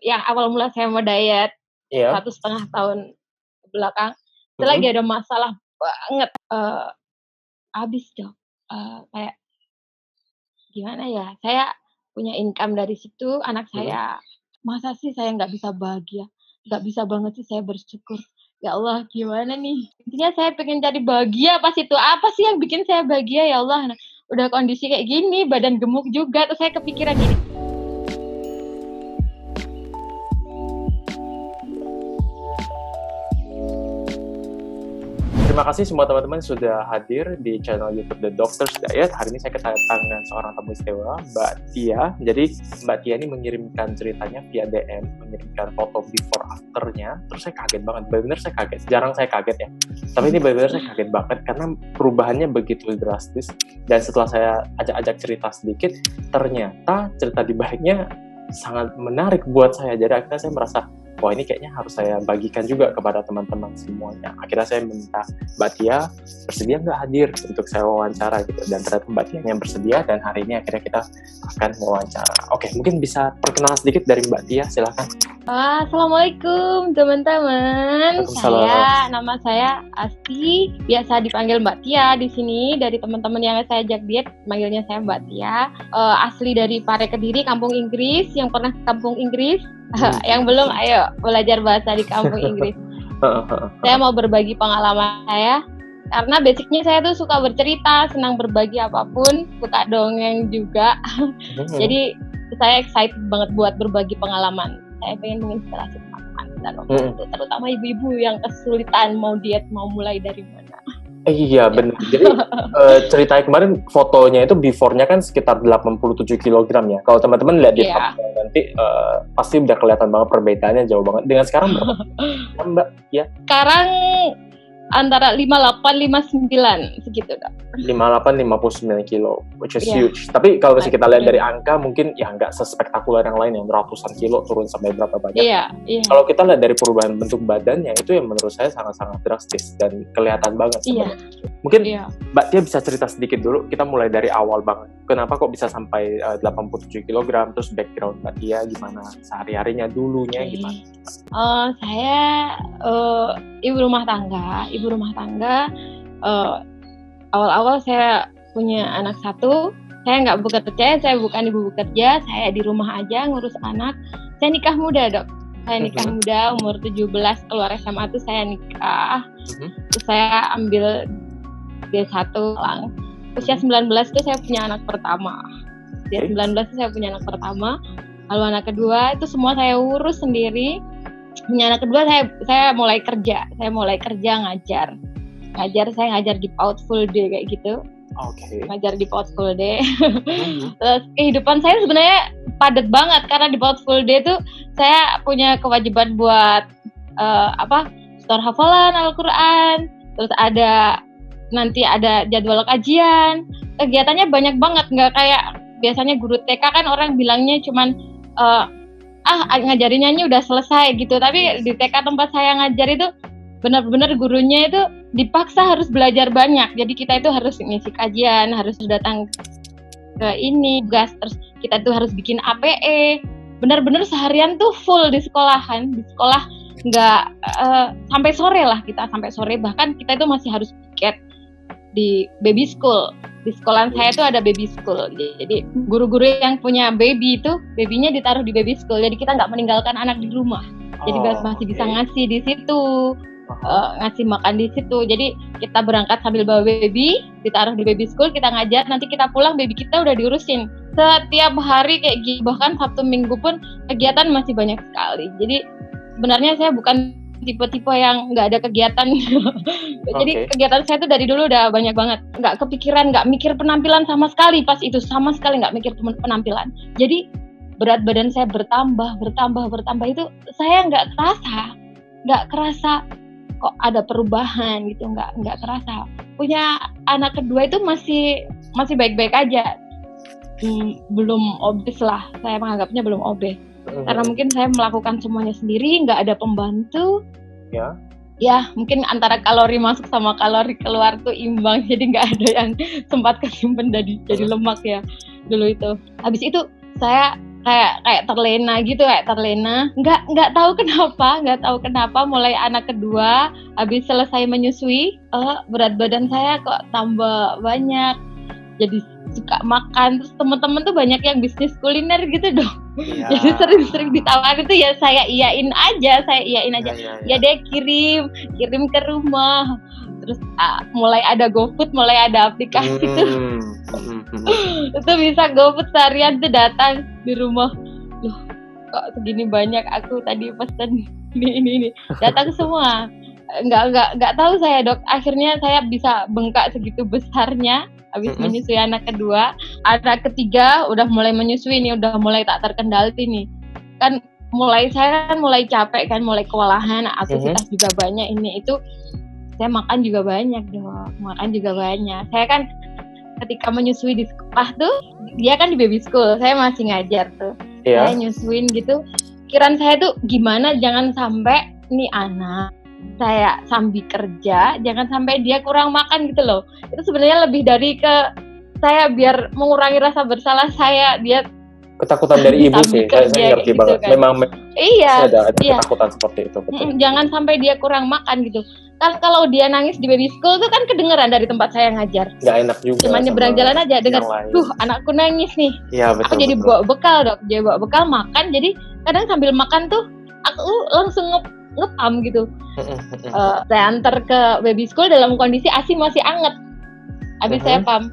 yang awal mula saya mau diet, Iya. 1,5 tahun ke belakang, itu lagi Mhm. ada masalah banget, habis Dok, kayak gimana ya, saya punya income dari situ, anak Mhm. saya, masa sih saya nggak bisa bahagia? Nggak bisa banget sih saya bersyukur. Ya Allah gimana nih? Intinya saya pengen cari bahagia pas itu, apa sih yang bikin saya bahagia ya Allah? Nah, udah kondisi kayak gini, badan gemuk juga, terus saya kepikiran gini. Terima kasih semua teman-teman sudah hadir di channel YouTube The Doctor's Diet. Hari ini saya kedatangan seorang tamu istimewa, Mbak Tia. Jadi Mbak Tia ini mengirimkan ceritanya via DM, mengirimkan foto before after-nya. Terus saya kaget banget, benar-benar saya kaget. Jarang saya kaget ya. Tapi ini benar-benar saya kaget banget karena perubahannya begitu drastis. Dan setelah saya ajak-ajak cerita sedikit, ternyata cerita di baliknya sangat menarik buat saya. Jadi akhirnya saya merasa, wah ini kayaknya harus saya bagikan juga kepada teman-teman semuanya. Akhirnya saya minta Mbak Tia bersedia nggak hadir untuk saya wawancara gitu. Dan ternyata Mbak Tia yang bersedia dan hari ini akhirnya kita akan wawancara. Oke, mungkin bisa perkenalan sedikit dari Mbak Tia, silakan. Assalamualaikum teman-teman. Nama saya Asti, biasa dipanggil Mbak Tia di sini. Dari teman-teman yang saya ajak diet, manggilnya saya Mbak Tia. Asli dari Pare Kediri, Kampung Inggris. Yang pernah ke Kampung Inggris, yang belum, ayo belajar bahasa di Kampung Inggris. Saya mau berbagi pengalaman saya. Karena basicnya saya tuh suka bercerita, senang berbagi apapun, suka dongeng juga. Jadi saya excited banget buat berbagi pengalaman. Saya pengen menginspirasi teman-teman dan terutama ibu-ibu yang kesulitan mau diet, mau mulai dari mana. Iya benar. Jadi ceritanya kemarin fotonya itu before-nya kan sekitar 87 kg ya. Kalau teman-teman lihat di nanti pasti udah kelihatan banget perbedaannya jauh banget. Dengan sekarang berapa Mbak? Ya. Sekarang antara 58-59 segitu Kak. 58-59 kilo, which is huge. Tapi kalau misalnya kita lihat dari angka mungkin ya nggak sespektakuler yang lain yang ratusan kilo turun sampai berapa banyak. Iya. Kalau kita lihat dari perubahan bentuk badannya itu yang menurut saya sangat-sangat drastis dan kelihatan banget sebenarnya. Mungkin Mbak Tia bisa cerita sedikit dulu, kita mulai dari awal banget. Kenapa kok bisa sampai 87 kg, terus background Mbak Tia gimana, sehari-harinya dulunya gimana? Saya ibu rumah tangga. Awal-awal saya punya anak satu, saya nggak bekerja, saya bukan ibu bekerja, saya di rumah aja ngurus anak. Saya nikah muda Dok, saya nikah muda, umur 17, keluar SMA tuh saya nikah. Terus saya ambil D1 lang. Usia 19 itu saya punya anak pertama. Usia 19 itu saya punya anak pertama. Lalu anak kedua itu semua saya urus sendiri. Punya anak kedua saya mulai kerja. Saya mulai kerja ngajar. Saya ngajar di PAUD full day kayak gitu. Ngajar di PAUD full day. Terus kehidupan saya sebenarnya padat banget karena di PAUD full day tuh saya punya kewajiban buat store hafalan Al-Quran. Terus nanti ada jadwal kajian. Kegiatannya banyak banget, nggak kayak biasanya guru TK kan orang bilangnya cuman ngajarinnya udah selesai gitu. Tapi di TK tempat saya ngajar itu benar-benar gurunya itu dipaksa harus belajar banyak. Jadi kita itu harus ngisi kajian, harus datang ke tugas, terus kita tuh harus bikin APE. Benar-benar seharian tuh full di sekolahan. Di sekolah nggak sampai sore lah, kita sampai sore. Bahkan kita itu masih harus piket di baby school. Di sekolahan saya tuh ada baby school. Jadi guru-guru yang punya baby itu, babynya ditaruh di baby school. Jadi kita nggak meninggalkan anak di rumah. Jadi masih bisa ngasih di situ, ngasih makan di situ. Jadi kita berangkat sambil bawa baby, ditaruh di baby school, kita ngajar. Nanti kita pulang, baby kita udah diurusin. Setiap hari kayak gitu, bahkan Sabtu Minggu pun kegiatan masih banyak sekali. Jadi sebenarnya saya bukan tipe-tipe yang nggak ada kegiatan. Jadi kegiatan saya tuh dari dulu udah banyak banget. Nggak kepikiran, nggak mikir penampilan sama sekali pas itu. Sama sekali nggak mikir penampilan. Jadi berat badan saya bertambah itu saya nggak kerasa kok ada perubahan gitu, nggak kerasa. Punya anak kedua itu masih baik-baik aja. Belum obes lah, saya menganggapnya belum obes. Karena mungkin saya melakukan semuanya sendiri, nggak ada pembantu. Ya mungkin antara kalori masuk sama kalori keluar tuh imbang, jadi nggak ada yang sempat kesimpan jadi lemak ya dulu itu. Habis itu saya kayak terlena gitu, nggak tahu kenapa mulai anak kedua habis selesai menyusui berat badan saya kok tambah banyak, jadi suka makan. Terus teman-teman tuh banyak yang bisnis kuliner gitu dong. Iya. Jadi sering ditawarin tuh ya saya iyain aja. Ya deh, kirim ke rumah. Terus mulai ada GoFood, mulai ada aplikasi tuh. Itu bisa GoFood seharian tuh datang di rumah. Loh, kok segini banyak, aku tadi pesen ini. Datang semua. Enggak tahu saya, Dok. Akhirnya saya bisa bengkak segitu besarnya habis menyusui anak kedua. Anak ketiga udah mulai menyusui nih, udah mulai tak terkendali nih. Kan saya mulai capek kan, mulai kewalahan, aktivitas juga banyak ini itu. Saya makan juga banyak, Dok. Saya kan ketika menyusui di sekolah tuh, dia kan di baby school, saya masih ngajar tuh. Saya nyusuin gitu. Pikiran saya tuh gimana jangan sampai nih anak saya sambil kerja, jangan sampai dia kurang makan gitu loh. Itu sebenarnya lebih dari ke saya biar mengurangi rasa bersalah saya, dia ketakutan dari ibu sih, saya ngerti gitu banget. Kan. Memang ada ketakutan seperti itu. Betul. Jangan sampai dia kurang makan gitu. Kan kalau dia nangis di baby school tuh kan kedengeran dari tempat saya ngajar. Nggak enak juga. Cuma nyebrang jalan aja dengar, anakku nangis nih. Iya betul. Aku jadi bawa bekal, Dok. Jadi bawa bekal makan. Jadi kadang sambil makan tuh aku langsung ngepam gitu. Saya antar ke baby school dalam kondisi ASI masih anget. Habis saya pam.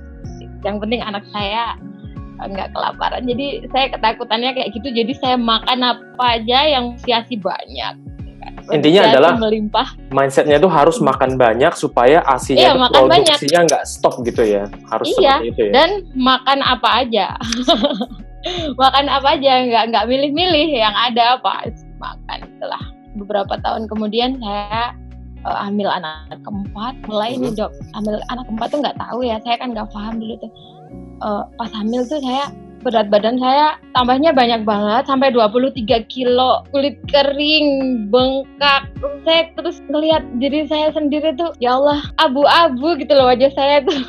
Yang penting anak saya nggak kelaparan. Jadi saya ketakutannya kayak gitu. Jadi saya makan apa aja yang ASI banyak. Intinya adalah melimpah. Mindsetnya tuh harus makan banyak supaya ASI-nya produksinya nggak stop gitu ya. Harus seperti itu ya. Dan makan apa aja. Makan apa aja, nggak milih-milih, yang ada apa makan. Itulah. Beberapa tahun kemudian saya hamil anak keempat. Mulai nih, Dok, hamil anak keempat tuh nggak tahu ya. Saya kan nggak paham dulu tuh. Pas hamil tuh saya berat badan saya tambahnya banyak banget sampai 23 kilo, kulit kering, bengkak. Saya terus ngelihat diri saya sendiri tuh, ya Allah, abu-abu gitu loh wajah saya tuh.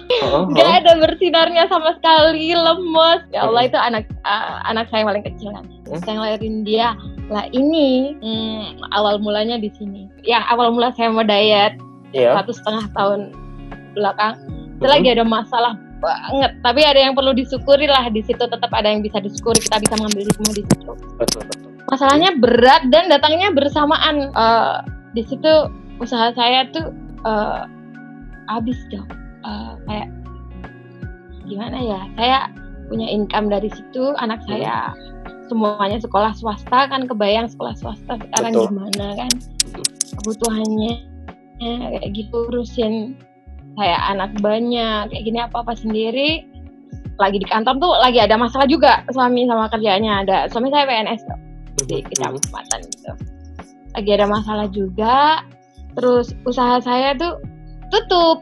Nggak ada bersinarnya sama sekali, lemes. Ya Allah, itu anak saya paling kecil kan. Saya ngelahirin dia. Lah ini awal mulanya di sini. Ya awal mula saya mau diet 1,5 tahun belakang. Itu lagi ada masalah banget, tapi ada yang perlu disyukuri lah di situ, tetap ada yang bisa disyukuri, kita bisa mengambil hikmah di situ. Betul. Masalahnya berat dan datangnya bersamaan. Di situ usaha saya tuh habis, Dok. Kayak gimana ya? Saya punya income dari situ, anak saya semuanya sekolah swasta kan, kebayang sekolah swasta sekarang gimana kan kebutuhannya kayak gitu, urusin kayak anak banyak, kayak gini apa-apa sendiri. Lagi di kantor tuh lagi ada masalah juga suami sama kerjaannya. Suami saya PNS di kecamatan gitu. Lagi ada masalah juga. Terus usaha saya tuh tutup.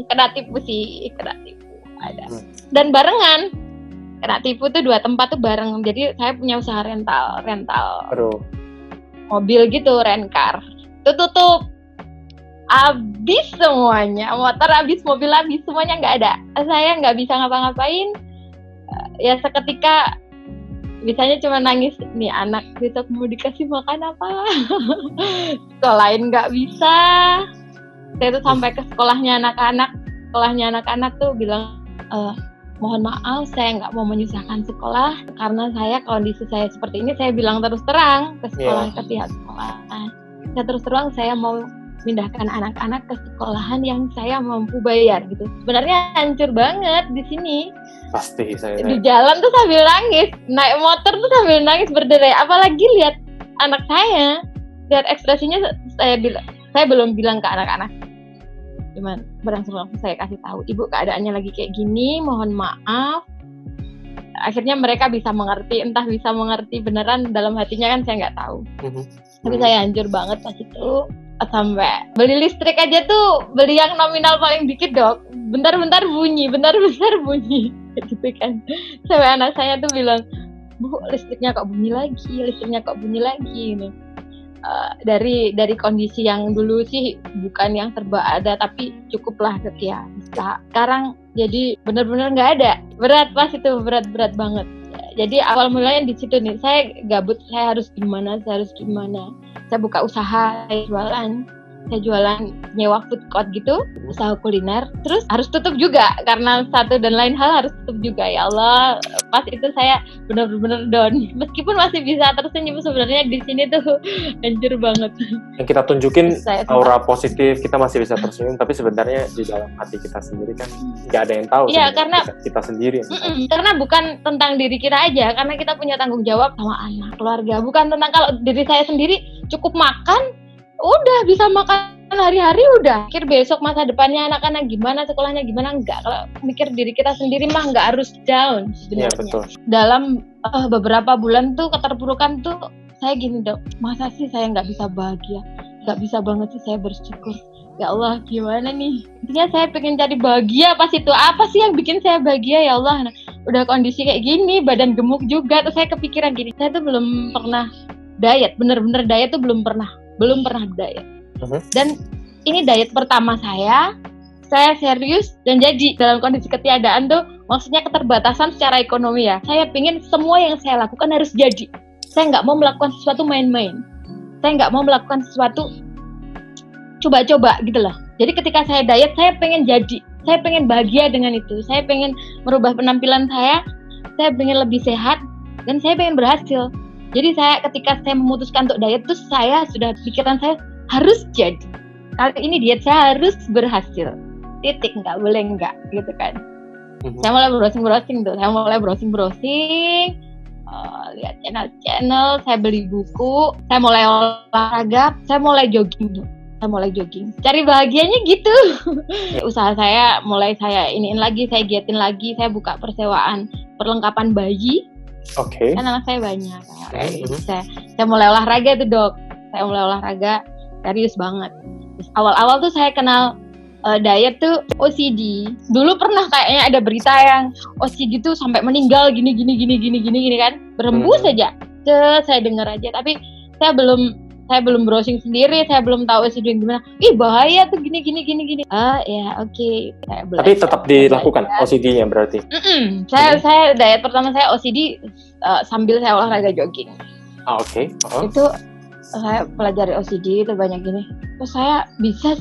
Kena tipu ada. Dan barengan. Kena tipu tuh 2 tempat tuh bareng. Jadi saya punya usaha rental mobil gitu, rent car. Itu tutup. Habis semuanya, motor habis, mobil habis, semuanya nggak ada. Saya nggak bisa ngapa-ngapain. Ya seketika, bisanya cuma nangis, nih anak besok mau dikasih makan apa? Sekolahin nggak bisa. Saya tuh sampai ke sekolahnya anak-anak tuh bilang, mohon maaf, saya nggak mau menyusahkan sekolah karena kondisi saya seperti ini. Saya bilang terus terang ke sekolah, ke pihak sekolah. Saya terus terang saya mau pindahkan anak-anak ke sekolahan yang saya mampu bayar gitu. Sebenarnya hancur banget di sini. Pasti saya. Di jalan tuh sambil nangis, naik motor tuh sambil nangis berderai. Apalagi lihat anak saya, lihat ekspresinya. Saya belum bilang ke anak-anak. Cuman berangsur-angsur saya kasih tahu, Ibu keadaannya lagi kayak gini, mohon maaf. Akhirnya mereka bisa mengerti, entah bisa mengerti beneran dalam hatinya kan saya nggak tahu. Tapi saya hancur banget pas itu. Sampai beli listrik aja tuh, beli yang nominal paling dikit, Dok. Bentar-bentar bunyi gitu kan. Sampai anak saya tuh bilang, Bu, listriknya kok bunyi lagi gitu. Dari kondisi yang dulu sih bukan yang serba ada, tapi cukuplah sekian. Sekarang jadi benar-benar nggak ada. Berat pas itu, berat banget. Jadi awal mulanya di situ nih, saya gabut, saya harus gimana. Saya buka usaha, saya jualan nyewa food court gitu, usaha kuliner. Terus harus tutup juga karena satu dan lain hal harus tutup juga. Ya Allah, pas itu saya benar-benar down. Meskipun masih bisa tersenyum, sebenarnya di sini tuh hancur banget. Yang kita tunjukin aura positif, kita masih bisa tersenyum, tapi sebenarnya di dalam hati kita sendiri kan nggak ada yang tahu. Iya, karena kita sendiri. Karena bukan tentang diri kita aja, karena kita punya tanggung jawab sama anak, keluarga. Bukan tentang kalau diri saya sendiri cukup makan, udah bisa makan hari-hari udah. Mikir besok masa depannya anak-anak gimana, sekolahnya gimana, enggak. Kalau mikir diri kita sendiri mah nggak harus down sebenarnya. Ya, betul. Dalam beberapa bulan tuh keterpurukan tuh saya gini Dok, masa sih saya nggak bisa bahagia, nggak bisa banget sih saya bersyukur. Ya Allah, gimana nih? Intinya saya pengen cari bahagia pas itu. Apa sih yang bikin saya bahagia ya Allah? Nah, udah kondisi kayak gini, badan gemuk juga, terus saya kepikiran gini, saya tuh belum pernah diet, bener-bener diet tuh belum pernah diet. Dan ini diet pertama saya serius dan jadi dalam kondisi ketiadaan tuh, maksudnya keterbatasan secara ekonomi ya. Saya pengen semua yang saya lakukan harus jadi. Saya nggak mau melakukan sesuatu main-main. Saya nggak mau melakukan sesuatu coba-coba gitu loh. Jadi ketika saya diet, saya pengen jadi. Saya pengen bahagia dengan itu. Saya pengen merubah penampilan saya pengen lebih sehat, dan saya pengen berhasil. Jadi ketika saya memutuskan untuk diet tuh, saya sudah pikiran saya harus jadi. Kali ini diet saya harus berhasil. Titik, nggak boleh enggak gitu kan. Saya mulai browsing tuh. Saya mulai browsing, lihat channel, saya beli buku, saya mulai olahraga, saya mulai jogging tuh. Cari bahagianya gitu. Usaha saya mulai saya iniin lagi, saya giatin lagi, saya buka persewaan perlengkapan bayi. Oke. Kan anak saya banyak. Saya mulai olahraga tuh Dok. Saya mulai olahraga serius banget. Terus awal-awal tuh saya kenal diet tuh OCD. Dulu pernah kayaknya ada berita yang OCD tuh sampai meninggal gini kan. Berembus saja. Saya dengar aja, tapi saya belum browsing sendiri, saya belum tahu OCD gimana. Bahaya tuh gini. Ya oke. Tapi tetap dilakukan OCD-nya berarti. Saya diet pertama saya OCD sambil saya olahraga jogging. Oke. Itu saya pelajari OCD itu banyak gini. Terus saya bisa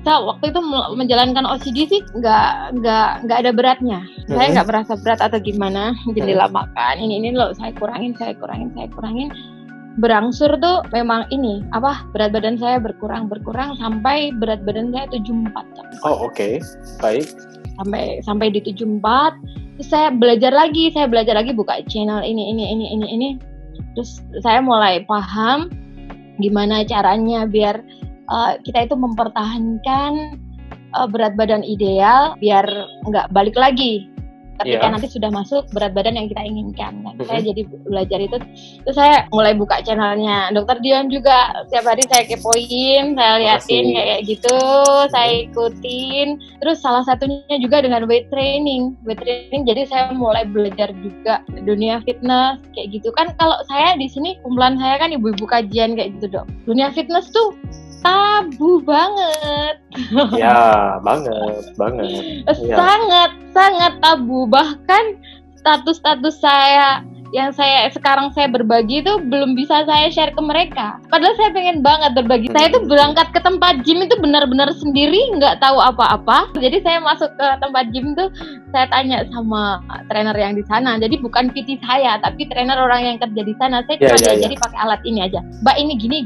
waktu itu menjalankan OCD sih nggak ada beratnya. Saya nggak merasa berat atau gimana. Jendela makan ini loh saya kurangin. Berangsur tuh memang berat badan saya berkurang sampai berat badan saya 74. Oke. Baik. Sampai di 74. Terus saya belajar lagi buka channel ini. Terus saya mulai paham gimana caranya biar kita itu mempertahankan berat badan ideal biar nggak balik lagi ketika nanti sudah masuk berat badan yang kita inginkan. Saya jadi belajar itu. Terus saya mulai buka channelnya Dokter Dian juga. Setiap hari saya kepoin, saya liatin kayak gitu, saya ikutin. Terus salah satunya juga dengan weight training. Jadi saya mulai belajar juga dunia fitness kayak gitu. Kan kalau saya di sini kumpulan saya kan ibu-ibu kajian kayak gitu Dok. Dunia fitness tuh tabu banget. Ya, banget. Sangat tabu. Bahkan status saya yang sekarang saya berbagi itu belum bisa saya share ke mereka. Padahal saya pengen banget berbagi. Saya tuh berangkat ke tempat gym itu benar-benar sendiri, nggak tahu apa-apa. Jadi saya masuk ke tempat gym tuh, saya tanya sama trainer yang di sana. Jadi bukan PT saya, tapi trainer orang yang kerja di sana. Saya cuma diajari pakai alat ini aja. Mbak ini gini.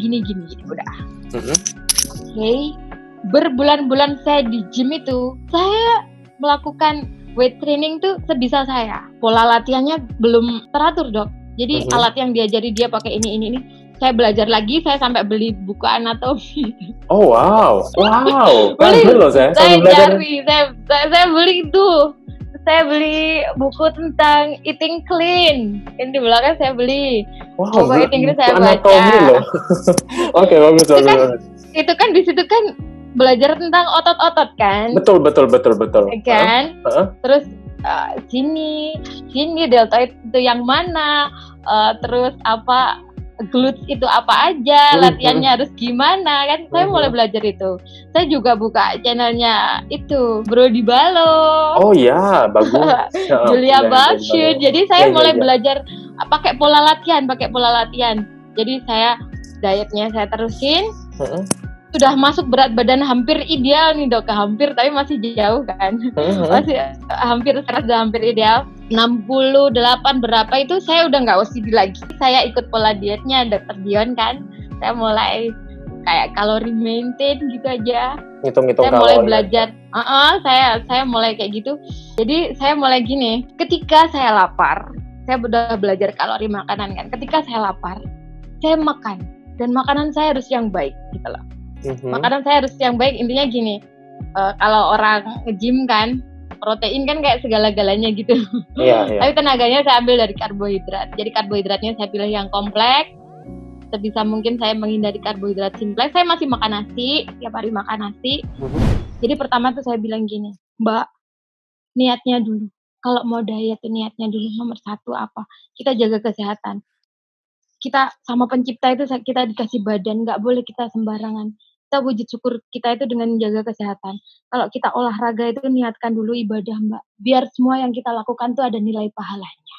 Udah. Oke. Berbulan-bulan saya di gym itu, saya melakukan weight training tuh sebisa saya. Pola latihannya belum teratur Dok. Jadi alat yang diajari dia pakai ini. Saya belajar lagi, saya sampai beli buku anatomi. Oh wow. Saya beli tuh. Saya beli buku tentang eating clean. Ini di belakang saya beli. Buku eating clean saya baca. Oke, bagus. Itu kan di situ kan belajar tentang otot-otot kan. Betul. Kan? Terus sini deltoid itu yang mana? Terus glutes itu apa aja, latihannya harus gimana kan. Saya mulai belajar itu. Saya juga buka channelnya itu Bro Dibalo. Oh ya, bagus. Julia Babshoot. Jadi saya mulai ya. belajar pakai pola latihan. Jadi saya dietnya saya terusin. Sudah masuk berat badan hampir ideal nih dok, hampir tapi masih jauh kan. Masih hampir ideal. 68 berapa itu saya udah nggak OCD lagi. Saya ikut pola dietnya Dr. Dion kan. Saya mulai kayak kalori maintain gitu aja. Hitung-hitung saya mulai belajar. Saya mulai kayak gitu. Jadi saya mulai gini, ketika saya lapar, saya udah belajar kalori makanan kan. Ketika saya lapar, saya makan dan makanan saya harus yang baik gitu loh. Makanan saya harus yang baik, intinya gini, kalau orang nge-gym kan, protein kan kayak segala-galanya gitu. Tapi tenaganya saya ambil dari karbohidrat. Jadi karbohidratnya saya pilih yang kompleks. Sebisa mungkin saya menghindari karbohidrat simpleks. Saya masih makan nasi, tiap hari makan nasi. Jadi pertama tuh saya bilang gini, Mbak, niatnya dulu. Kalau mau diet tuh niatnya dulu, nomor 1 apa? Kita jaga kesehatan. Kita sama pencipta itu kita dikasih badan, nggak boleh kita sembarangan. Kita wujud syukur kita itu dengan menjaga kesehatan. Kalau kita olahraga itu niatkan dulu ibadah Mbak. Biar semua yang kita lakukan tuh ada nilai pahalanya.